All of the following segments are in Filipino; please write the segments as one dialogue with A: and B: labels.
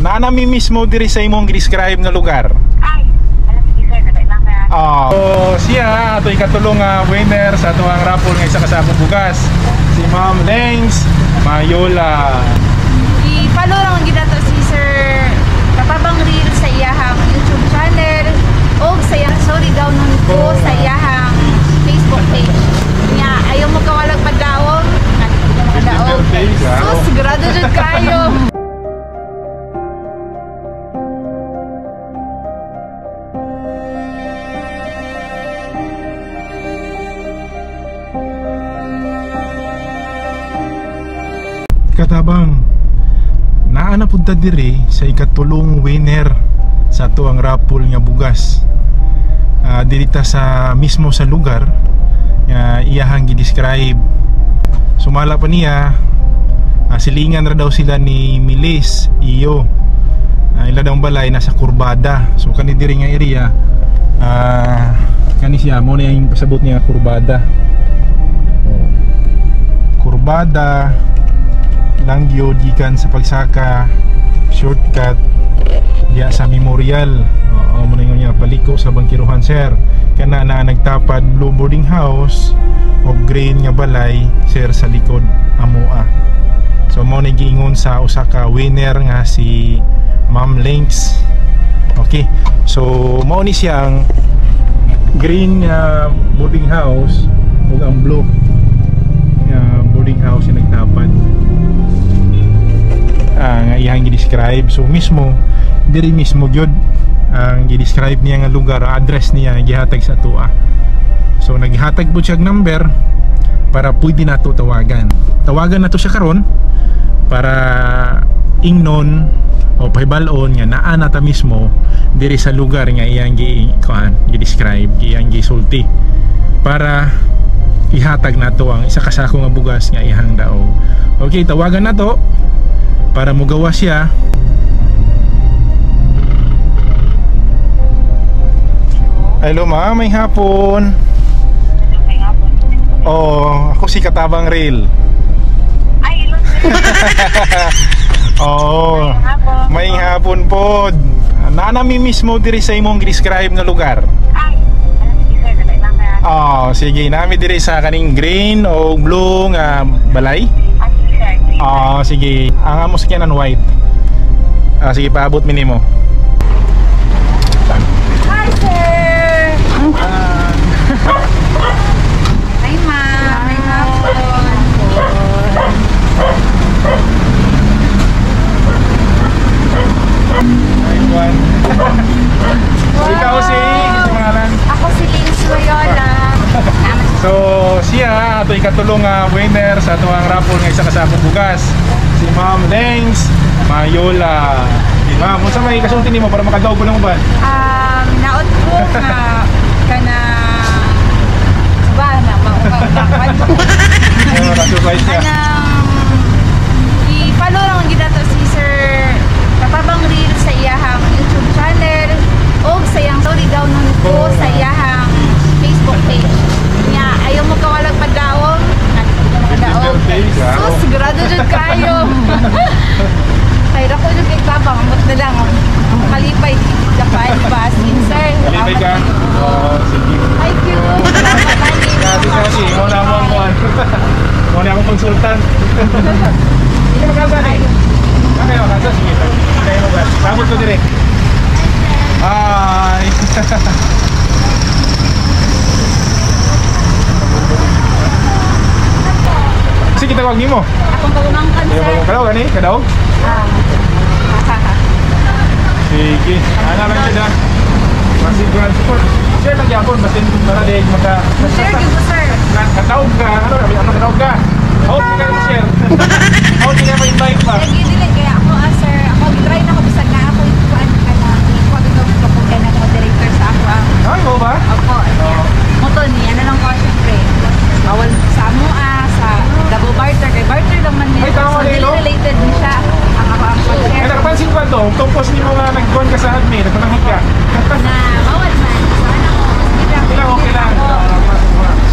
A: naanami mismo diri sa imong describe nga lugar.
B: Ay, alam sige sir, lang ka.
A: So siya ato ikatulong winner sa ato ang raffle nga isa ka sakong bugas. Si Ma'am Lengs Mayola.
C: I-follow lang gid nato si Sir Katabang Reel sa iyahang YouTube channel o sa iyang sorry daw nun ko sa iyahang Facebook page. Nya ayaw mo kawalag pagdaog. Pagdaog. So sigurado jud kayo.
A: Katabang naa na punta diri sa ikatulong winner sa ato ang raffle nga bugas. Dirita sa mismo sa lugar iyahang gi-describe. Sumala pa niya silingan ra daw sila ni Milis iyo. Ila daw balay nasa Kurbada. So kani diri nga area kani siya mo na yung pasabot niya Kurbada. Kurbada Langyo gikan sa pagsaka shortcut diya sa memorial. Mo na niya paliko sa Bangkiruhan sir. Kana na nagtapad blue boarding house o green nga balay sir sa likod amoa. So mo na giingon sa usa ka winner nga si Ma'am Lengs. Okay. So mao ni siyang green boarding house ug ang blue boarding house na nagtapad. Nga iyang gi-describe. So mismo diri mismo gyud ang gi-describe niya nga lugar, address niya gihatag sa atoa. So naghatag po siya number para pwede nato tawagan. Tawagan nato siya karon para ingnon o pahibalon nga naa nata mismo diri sa lugar nga iyang gi-describe, iyang gisulti para ihatag nato ang isa ka sako nga bugas nga iyang daog. Okay, tawagan nato para mugawa siya. Hello ma'am, may hapon. Oh, ako si Katabang Reel.
B: Ay, hello sir.
A: Oh, may hapon po. Naanami mismo diri sa imong describe nga lugar.
B: Ay, alam sige sir, lang ka.
A: Oh, sige, nami diri sa kaning green o blue nga balay.
B: Ay, sige sir.
A: Oh, sige. Ang amo sakyanan white. Sige, paabot mi nimo.
C: Hi sir. Hi ma'am. May hapon.
A: One. Ikaw si pangalan?
C: Ako si Lengs Mayola.
A: So siya ato ikatulong winner sa ato ang raffle nga isa ka sakong bugas. Si Ma'am Lengs Mayola. Ma'am, unsa may kasulti nimo para makadaog ko ng uban?
C: Naot ko nga kana ba na maukawan ko.
A: Surprise niya.
C: I-follow lang gid nato si Sir Katabang Reel sa iyahang YouTube channel o sa iyang sorry daw nun ko sa iyahang Facebook page. Nya ayaw mo kawalag pagdaog. Pagdaog. So sigurado jud kayo. Kaya ko yung ikabang, amot na lang. Kalipay, kapay, basin, sir.
A: Kalipay ka? Oo, sige.
C: Thank you. Salamat, honey.
A: Kasi, muna mo ang kuhan. Muna akong konsultant. Hindi mo kasa, eh. Kaya mo kasa, sige. Kaya mo ba? Sabot ko direct. Hi! Sige, tawag niyo mo.
C: Akong pagumangkan, sir.
A: Kadaw, gani? Kadaw? Sige, ana lang siya na. Masih grand support. Share lang yapon, basin para din maka.
C: Share din po, sir.
A: Kataog ka, ano kataog ka? Out ka na share. Out ka na invite pa.
C: Sige, dili kaya ako, sir. Ako gitry na ko bisag na ako ikuan ka na. Iko bitaw ko kay na moderator sa ako.
A: Ay, mo ba?
C: Opo, niya. Moto ni ano lang ko syempre. Bawal sa amo sa double barter kay barter lang man niya.
A: Ay, tama
C: So,
A: din, no?
C: related din siya. Ang ako ang
A: Ay,
C: share.
A: nakapansin ko ito. Tungkos ni mo nga nag-join ka sa admin. Nagpanangit ka.
C: Na bawal man. So ano ko,
A: Okay lang, okay lang.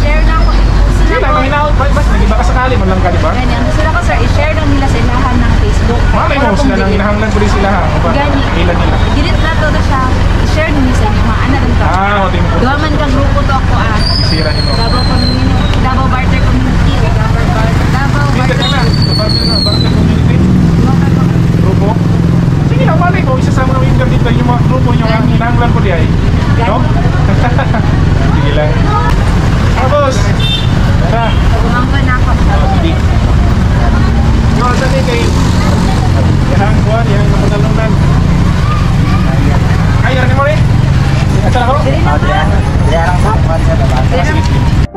C: share na ako. Gusto
A: Sige
C: na
A: lang,
C: ko.
A: hinaot. Nag-iba ka sakali, man lang ka, di ba?
C: Ganyan. Gusto na ko, sir, i-share lang nila sa ilahan ng Facebook.
A: Malay mo, sila nang inahanglan ko rin sila ha.
C: to na siya. I-share niyo sa inyo mga anak to.
A: O tingin ko.
C: Duha man ka grupo to ako
A: Sira nito.
C: Davao Community, Davao Barter Community, Davao
A: Dito
C: Barter.
A: ka na. Barter Community. Grupo. Sige na, mali ko. Isasama namin yung dito yung mga grupo nyo. Ang hinanglan ko di ay. No? Sige lang. Tapos. Tara.
C: Umangko na ako.
A: Sige. Yung asa ni kay yang kuan, yang napunalungan. Kaya rin mo rin? Asa na ko?
C: Dili na ba? Dili na.
A: Sige.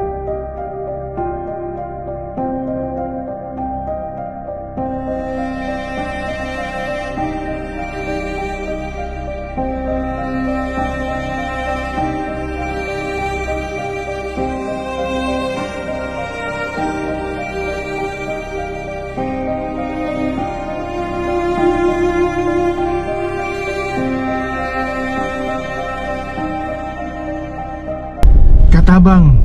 A: Katabang,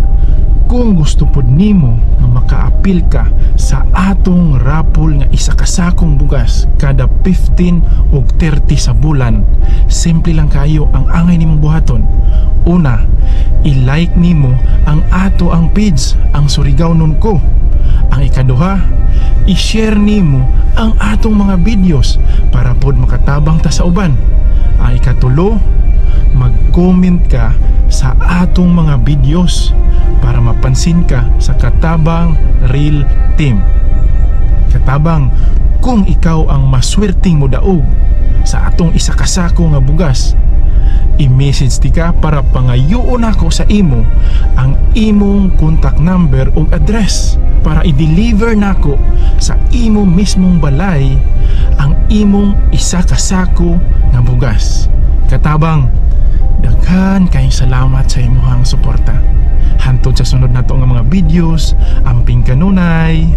A: kung gusto pod nimo nga makaapil ka sa atong rapol nga isa kasakong bugas kada 15 ug 30 sa bulan, simple lang kayo ang angay nimong buhaton. Una, i-like nimo ang ato ang page, ang Surigao nun ko. Ang ikaduha, i-share nimo ang atong mga videos para pod makatabang ta sa uban. Ang ikatulo, mag-comment ka sa atong mga videos para mapansin ka sa Katabang Real Team. Katabang, kung ikaw ang maswerteng mo daog sa atong isa kasako nga bugas, i-message ti ka para pangayuon ako sa imo ang imong contact number o address para i-deliver nako sa imo mismong balay ang imong isa kasako nga bugas. Katabang, daghan kayong salamat sa imuhang suporta. Hantod sa sunod nato nga mga videos, amping kanunay.